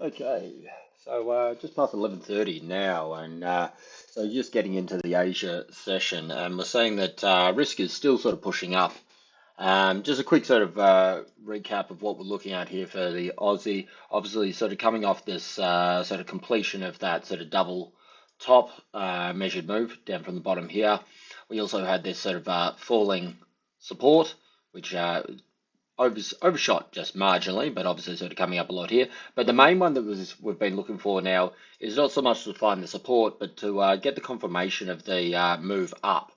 Okay, so just past 11:30 now, and so just getting into the Asia session, and we're saying that risk is still sort of pushing up. Just a quick sort of recap of what we're looking at here for the Aussie. Obviously, sort of coming off this sort of completion of that sort of double top measured move down from the bottom here. We also had this sort of falling support, which overshot just marginally, but obviously sort of coming up a lot here. But the main one that we've been looking for now is not so much to find the support, but to get the confirmation of the move up,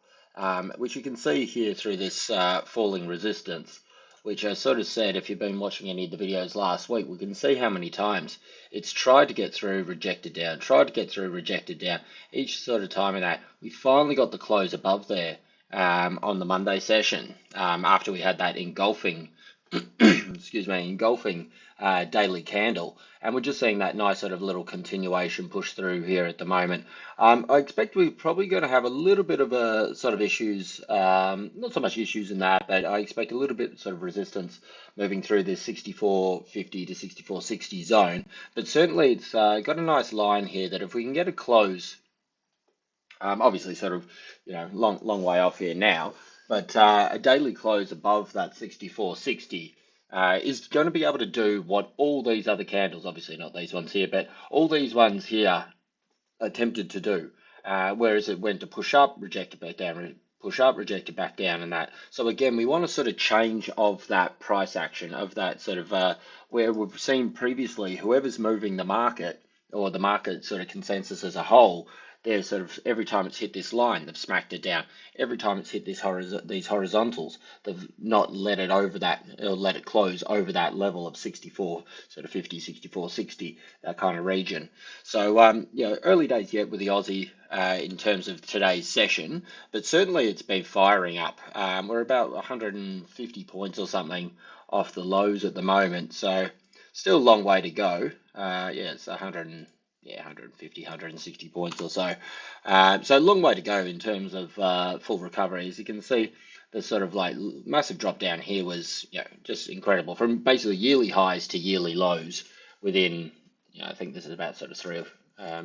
which you can see here through this falling resistance, which I sort of said, if you've been watching any of the videos last week, we can see how many times it's tried to get through, rejected down, tried to get through, rejected down. Each sort of time in that, we finally got the close above there on the Monday session after we had that engulfing excuse me, engulfing daily candle. And we're just seeing that nice sort of little continuation push through here at the moment. I expect we're probably going to have a little bit of a sort of issues, not so much issues in that, but I expect a little bit sort of resistance moving through this 64.50 to 64.60 zone. But certainly it's got a nice line here that if we can get a close, obviously sort of, long way off here now, but a daily close above that 64.60 is going to be able to do what all these other candles, obviously not these ones here, but all these ones here attempted to do. Whereas it went to push up, rejected back down, push up, rejected back down, and that. So again, we want to sort of change of that price action, of that sort of where we've seen previously, whoever's moving the market or the market sort of consensus as a whole, they're sort of every time it's hit this line, they've smacked it down. Every time it's hit these horizontals, they've not let it over that, or let it close over that level of 64, sort of 50, 64, 60, that kind of region. So, early days yet with the Aussie in terms of today's session, but certainly it's been firing up. We're about 150 points or something off the lows at the moment, so still a long way to go. It's 150, 160 points or so. So a long way to go in terms of full recovery. As you can see, the sort of like massive drop down here was just incredible, from basically yearly highs to yearly lows within, I think this is about sort of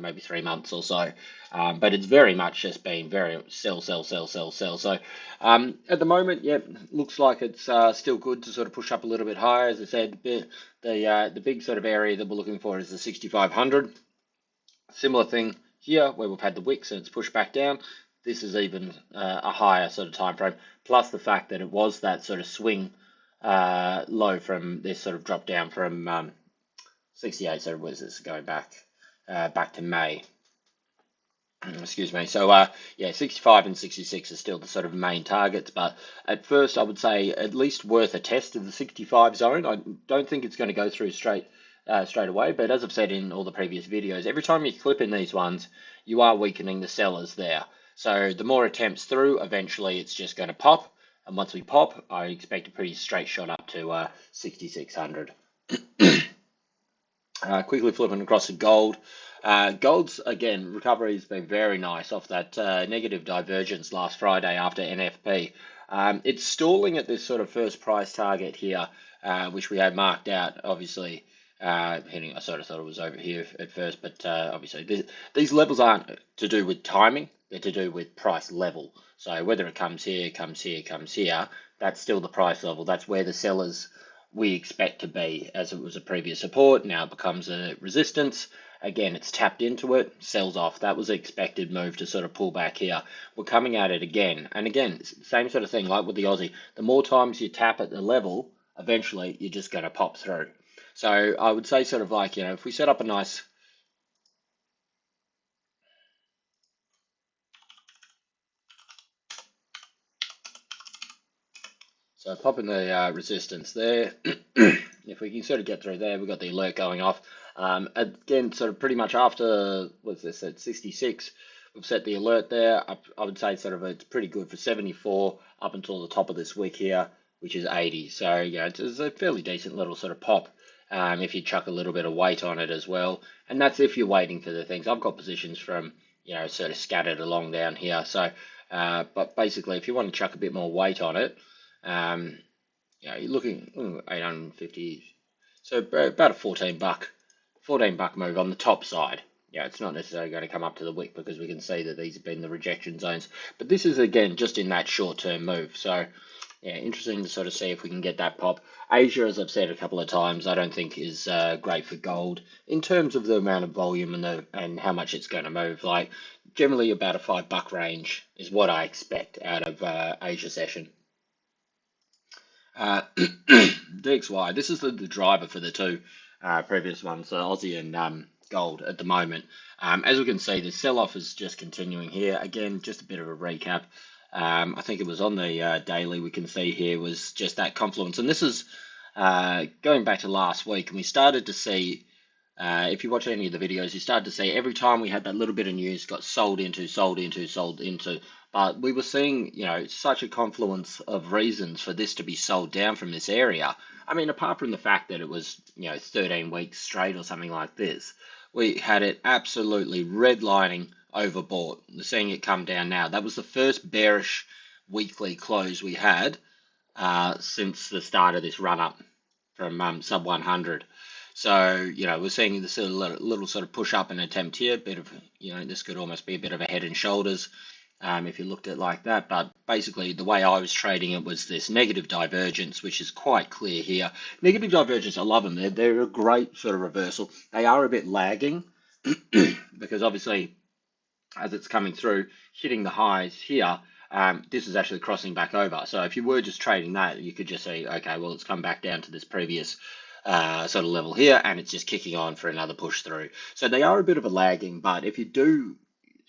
maybe 3 months or so. But it's very much just been very sell, sell, sell, sell, sell. So at the moment, looks like it's still good to sort of push up a little bit higher. As I said, the big sort of area that we're looking for is the 6,500. Similar thing here where we've had the wicks and it's pushed back down. This is even a higher sort of time frame, plus the fact that it was that sort of swing low from this sort of drop down from 68. So where's this going back to May? Excuse me. So 65 and 66 are still the sort of main targets, but at first I would say at least worth a test of the 65 zone. I don't think it's going to go through straight away, but as I've said in all the previous videos, every time you clip in these ones, you are weakening the sellers there. So the more attempts through, eventually it's just going to pop, and once we pop, I expect a pretty straight shot up to 6,600. Quickly flipping across to gold. Gold's, again, recovery has been very nice off that negative divergence last Friday after NFP. It's stalling at this sort of first price target here, which we had marked out, obviously. I sort of thought it was over here at first, but obviously these levels aren't to do with timing, they're to do with price level. So whether it comes here, comes here, comes here, that's still the price level. That's where the sellers we expect to be, as it was a previous support, now it becomes a resistance. Again, it's tapped into it, sells off. That was the expected move to sort of pull back here. We're coming at it again. And again, same sort of thing like with the Aussie. The more times you tap at the level, eventually you're just going to pop through. So I would say sort of like, if we set up a nice, so pop in the resistance there. If we can sort of get through there, we've got the alert going off. Again, sort of pretty much after, what's this, at 66, we've set the alert there. I would say sort of it's pretty good for 74 up until the top of this wick here, which is 80. So it's a fairly decent little sort of pop. If you chuck a little bit of weight on it as well. And that's if you're waiting for the things. I've got positions from, sort of scattered along down here. So, but basically, if you want to chuck a bit more weight on it, you're looking 850. So about a $14 $14 move on the top side. Yeah, it's not necessarily going to come up to the wick because we can see that these have been the rejection zones. But this is, again, just in that short-term move. So, yeah, interesting to sort of see if we can get that pop. Asia, as I've said a couple of times, I don't think is great for gold in terms of the amount of volume and how much it's going to move. Like, generally about a $5 range is what I expect out of Asia session. DXY, this is the driver for the two previous ones, so Aussie and gold at the moment. As we can see, the sell-off is just continuing here. Again, just a bit of a recap. I think it was on the daily, we can see here was just that confluence. And this is going back to last week, and we started to see, if you watch any of the videos, you started to see every time we had that little bit of news got sold into, sold into, sold into. But we were seeing, such a confluence of reasons for this to be sold down from this area. I mean, apart from the fact that it was, 13 weeks straight or something like this, we had it absolutely redlining overbought. We're seeing it come down now. That was the first bearish weekly close we had since the start of this run up from sub 100. So, we're seeing this little sort of push up and attempt here. Bit of, this could almost be a bit of a head and shoulders if you looked at it like that. But basically, the way I was trading it was this negative divergence, which is quite clear here. Negative divergence, I love them. They're a great sort of reversal. They are a bit lagging because obviously, as it's coming through, hitting the highs here, this is actually crossing back over. So if you were just trading that, you could just say, okay, well, it's come back down to this previous sort of level here, and it's just kicking on for another push through. So they are a bit of a lagging, but if you do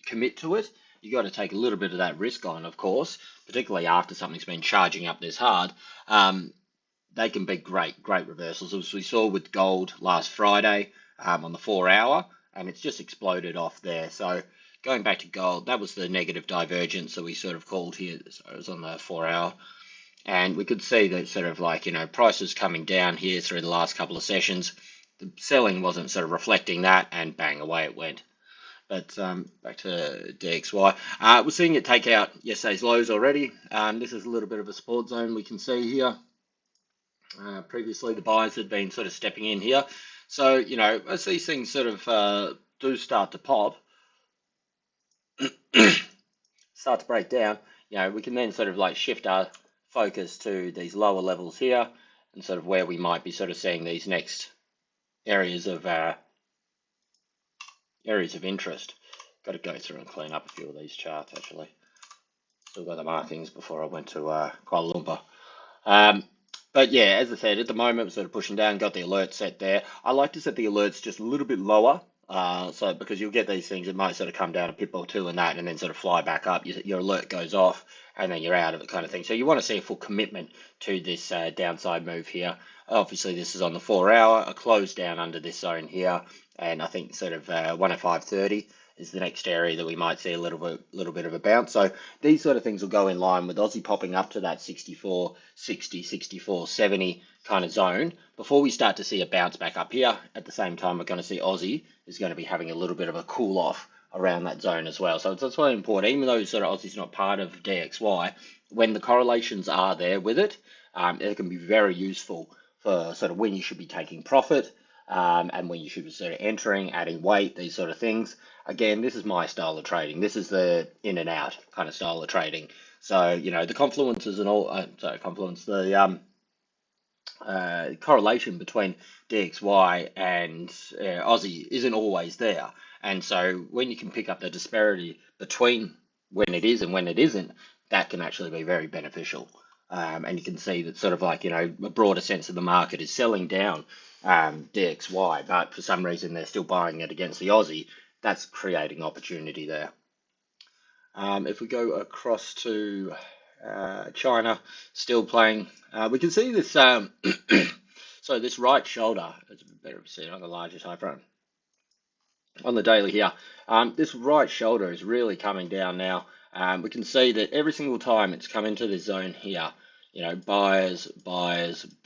commit to it, you got to take a little bit of that risk on, of course, particularly after something's been charging up this hard. They can be great reversals, as we saw with gold last Friday on the 4 hour, and it's just exploded off there. So going back to gold, that was the negative divergence that we sort of called here. So it was on the 4 hour. And we could see that sort of like, prices coming down here through the last couple of sessions. The selling wasn't sort of reflecting that, and bang, away it went. But back to DXY. We're seeing it take out yesterday's lows already. This is a little bit of a support zone we can see here. Previously, the buyers had been sort of stepping in here. So, as these things sort of do start to pop, start to break down, we can then sort of like shift our focus to these lower levels here and sort of where we might be sort of seeing these next areas of interest. Got to go through and clean up a few of these charts actually. Still got the markings before I went to Kuala Lumpur. But yeah, as I said, at the moment, we're sort of pushing down, got the alert set there. I like to set the alerts just a little bit lower. So because you'll get these things, it might sort of come down a pip or two in that and then sort of fly back up. Your alert goes off and then you're out of it kind of thing. So you want to see a full commitment to this downside move here. Obviously, this is on the 4 hour, a close down under this zone here. And I think sort of 105.30 is the next area that we might see a little bit of a bounce. So these sort of things will go in line with Aussie popping up to that 64.60, 64.70 kind of zone before we start to see a bounce back up here. At the same time, we're going to see Aussie is going to be having a little bit of a cool off around that zone as well. So that's very important, even though sort of Aussie's not part of DXY, when the correlations are there with it, it can be very useful for sort of when you should be taking profit and when you should be sort of entering, adding weight, these sort of things. Again, this is my style of trading. This is the in and out kind of style of trading. So, the confluences and all, the correlation between DXY and Aussie isn't always there. And so when you can pick up the disparity between when it is and when it isn't, that can actually be very beneficial. And you can see that sort of like, a broader sense of the market is selling down DXY, but for some reason they're still buying it against the Aussie. That's creating opportunity there. If we go across to China, still playing, we can see this, so this right shoulder, it's better to see it on the larger time frame, on the daily here, this right shoulder is really coming down now. We can see that every single time it's come into this zone here, buyers,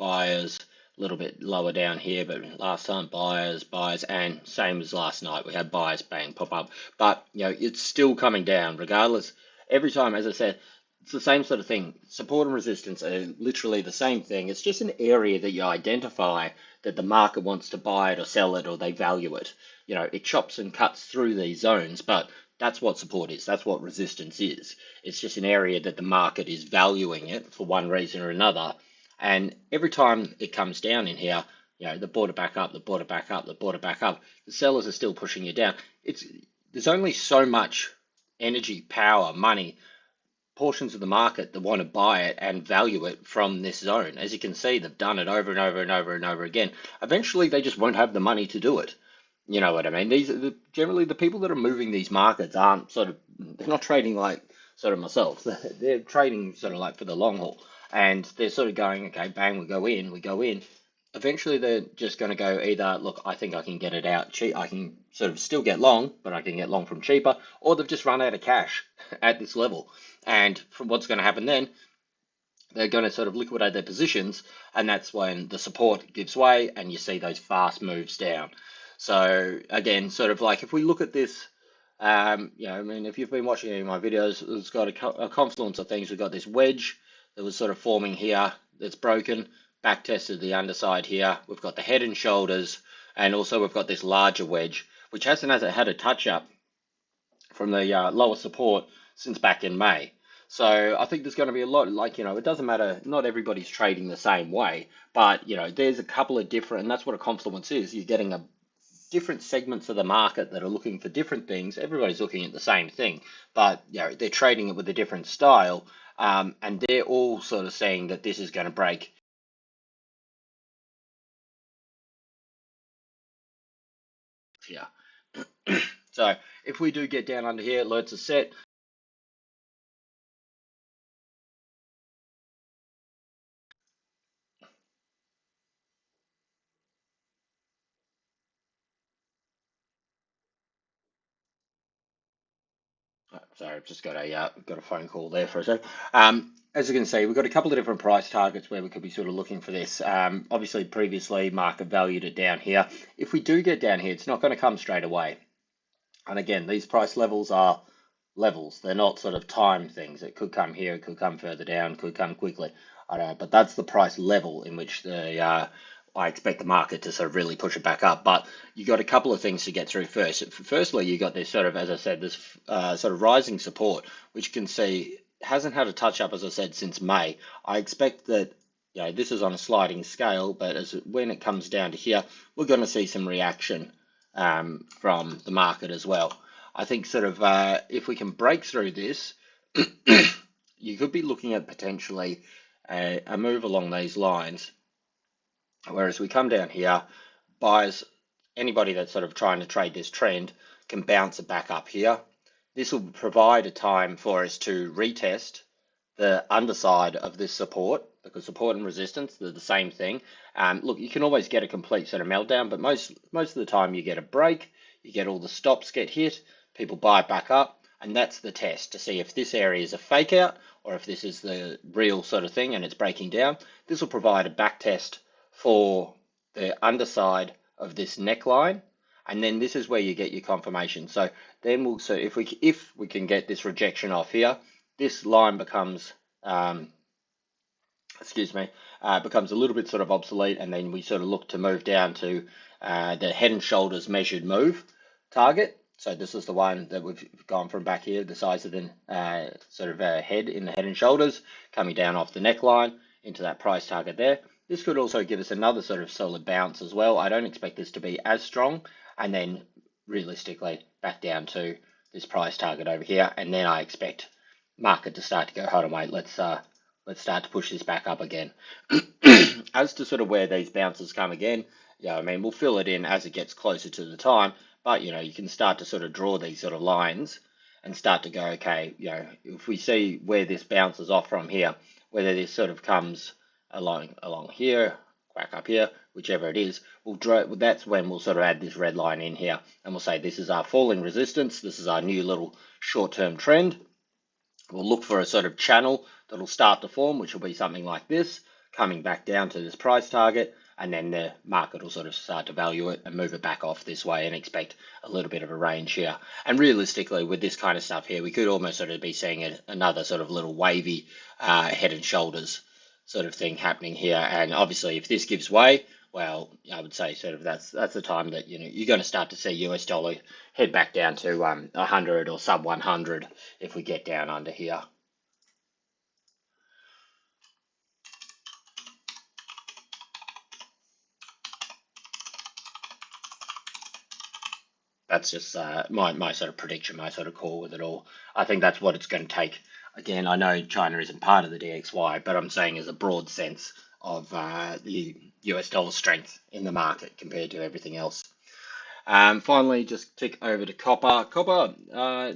a little bit lower down here, but last time buyers, and same as last night, we had buyers, bang, pop up. But, it's still coming down regardless. Every time, as I said, it's the same sort of thing. Support and resistance are literally the same thing. It's just an area that you identify that the market wants to buy it or sell it or they value it. You know, it chops and cuts through these zones, but that's what support is. That's what resistance is. It's just an area that the market is valuing it for one reason or another. And every time it comes down in here, you know, they bought it back up, they bought it back up, they bought it back up. The sellers are still pushing it down. There's only so much energy, power, money, portions of the market that want to buy it and value it from this zone. As you can see, they've done it over and over and over and over again. Eventually, they just won't have the money to do it. You know what I mean? These are generally the people that are moving these markets aren't they're not trading like sort of myself. They're trading sort of like for the long haul. And they're sort of going, okay, bang, we go in, we go in. Eventually, they're just going to go either, look, I think I can get it out cheap. I can sort of still get long, but I can get long from cheaper, or they've just run out of cash at this level. And from what's going to happen then, they're going to sort of liquidate their positions, and that's when the support gives way and you see those fast moves down. So again, sort of like if we look at this, you know, I mean, if you've been watching any of my videos, it's got a confluence of things. We've got this wedge that was sort of forming here that's broken, back tested the underside here. We've got the head and shoulders, and also we've got this larger wedge, which hasn't had a touch up from the lower support since back in May. So I think there's going to be a lot, like, you know, it doesn't matter, not everybody's trading the same way, but, you know, there's a couple of different, and that's what a confluence is. You're getting a different segments of the market that are looking for different things. Everybody's looking at the same thing, but, you know, they're trading it with a different style, and they're all sort of saying that this is going to break here. So if we do get down under here, alerts are set. Sorry, I've just got a phone call there for a sec. As you can see, we've got a couple of different price targets where we could be sort of looking for this. Obviously, previously, market valued it down here. If we do get down here, it's not going to come straight away. And again, these price levels are levels. They're not sort of time things. It could come here, it could come further down, could come quickly. I don't know, but that's the price level in which I expect the market to sort of really push it back up. But you got a couple of things to get through first. Firstly, you got this sort of, as I said, this sort of rising support, which you can see hasn't had a touch up, as I said, since May. I expect that, you know, this is on a sliding scale, but when it comes down to here, we're going to see some reaction from the market as well. I think sort of if we can break through this, you could be looking at potentially a move along these lines. Whereas we come down here, buyers, anybody that's sort of trying to trade this trend can bounce it back up here. This will provide a time for us to retest the underside of this support, because support and resistance, they're the same thing. Look, you can always get a complete sort of meltdown, but most of the time you get a break, you get all the stops get hit, people buy back up, and that's the test to see if this area is a fake out or if this is the real sort of thing and it's breaking down. This will provide a back test for the underside of this neckline, and then this is where you get your confirmation. So then if we can get this rejection off here, this line becomes becomes a little bit sort of obsolete, and then we sort of look to move down to the head and shoulders measured move target. So this is the one that we've gone from back here, the size of the head in the head and shoulders, coming down off the neckline into that price target there. This could also give us another sort of solid bounce as well. I don't expect this to be as strong, and then realistically back down to this price target over here, and then I expect market to start to go, hold on, wait, let's start to push this back up again. As to sort of where these bounces come again, yeah, I mean, we'll fill it in as it gets closer to the time, but, you know, you can start to sort of draw these sort of lines and start to go, okay, you know, if we see where this bounces off from here, whether this sort of comes along here, back up here, whichever it is, that's when we'll sort of add this red line in here, and we'll say this is our falling resistance, this is our new little short-term trend. We'll look for a sort of channel that'll start to form, which will be something like this, coming back down to this price target, and then the market will sort of start to value it and move it back off this way and expect a little bit of a range here. And realistically, with this kind of stuff here, we could almost sort of be seeing another sort of little wavy head and shoulders sort of thing happening here. And obviously, if this gives way, well, I would say sort of that's the time that you're going to start to see US dollar head back down to 100 or sub 100 if we get down under here. That's just my sort of prediction, my sort of call with it all. I think that's what it's going to take. Again, I know China isn't part of the DXY, but I'm saying as a broad sense of the US dollar strength in the market compared to everything else. Finally, just tick over to copper. Copper,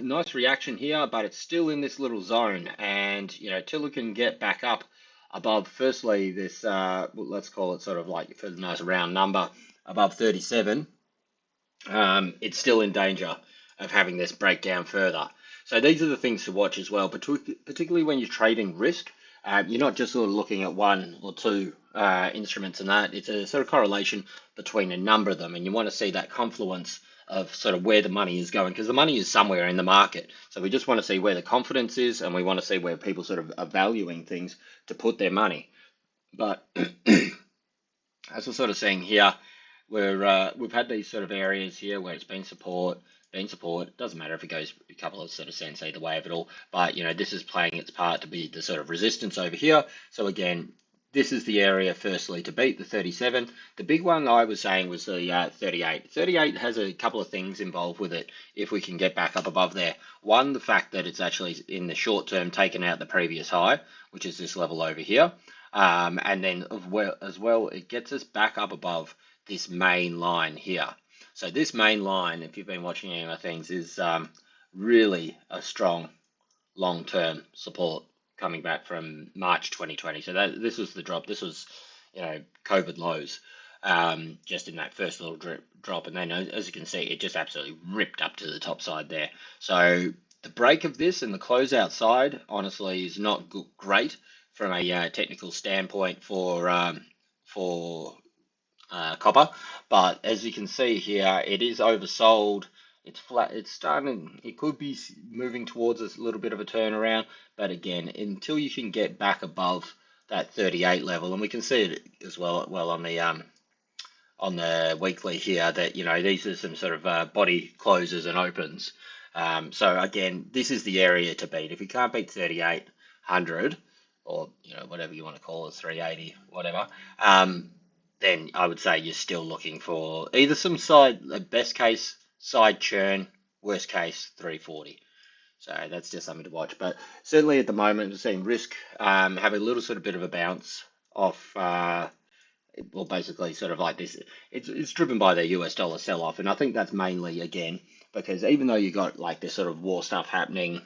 nice reaction here, but it's still in this little zone. And, till it can get back up above, firstly, this, let's call it sort of like for the nice round number, above 37, it's still in danger of having this break down further. So these are the things to watch as well, particularly when you're trading risk. You're not just sort of looking at one or two instruments and that. It's a sort of correlation between a number of them, and you want to see that confluence of sort of where the money is going, because the money is somewhere in the market. So we just want to see where the confidence is, and we want to see where people sort of are valuing things to put their money. But as we're sort of seeing here, we've had these sort of areas here where it's been support. It doesn't matter if it goes a couple of sort of cents either way of it all, but this is playing its part to be the sort of resistance over here. So again, this is the area firstly to beat the 37. The big one I was saying was the 38. 38 has a couple of things involved with it if we can get back up above there. One, the fact that it's actually in the short term taken out the previous high, which is this level over here. And then as well, it gets us back up above this main line here. So this main line, if you've been watching any of my things, is really a strong long-term support coming back from March 2020. So this was the drop. This was, COVID lows, just in that first little drop. And then, as you can see, it just absolutely ripped up to the top side there. So the break of this and the closeout side, honestly, is not great from a technical standpoint for copper, but as you can see here, it is oversold. It's flat. It's starting. It could be moving towards a little bit of a turnaround, but again, until you can get back above that 38 level, and we can see it as well on the weekly here that these are some sort of body closes and opens. So again, this is the area to beat. If you can't beat 3800 or whatever you want to call it, 380, whatever. Then I would say you're still looking for either some best case side churn, worst case 340. So that's just something to watch. But certainly at the moment, we're seeing risk have a little sort of bit of a bounce off. Well, basically sort of like this. It's driven by the US dollar sell-off, and I think that's mainly again because even though you got like this sort of war stuff happening,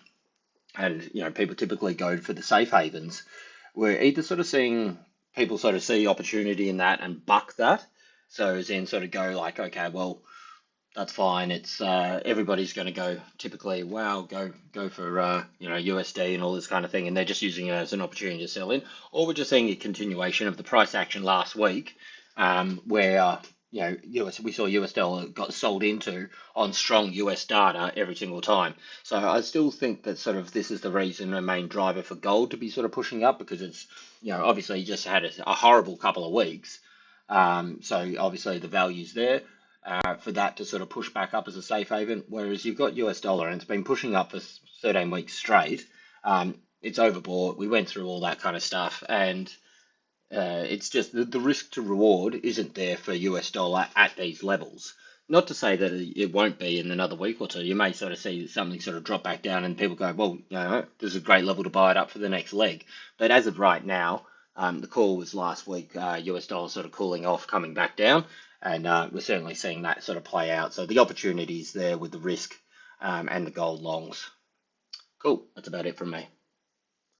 and people typically go for the safe havens, we're either sort of seeing people sort of see opportunity in that and buck that. So then sort of go like, okay, well, that's fine. It's everybody's going to go typically, wow, go for USD and all this kind of thing, and they're just using it as an opportunity to sell in. Or we're just seeing a continuation of the price action last week, where we saw US dollar got sold into on strong US data every single time. So I still think that sort of this is the reason, a main driver for gold to be sort of pushing up, because it's obviously just had a horrible couple of weeks. So obviously the value's there for that to sort of push back up as a safe haven. Whereas you've got US dollar and it's been pushing up for 13 weeks straight. It's overbought. We went through all that kind of stuff, and it's just the risk to reward isn't there for US dollar at these levels. Not to say that it won't be in another week or two. You may sort of see something sort of drop back down and people go, well, this is a great level to buy it up for the next leg. But as of right now, the call was last week, US dollar sort of cooling off, coming back down. And we're certainly seeing that sort of play out. So the opportunities there with the risk and the gold longs. Cool. That's about it from me.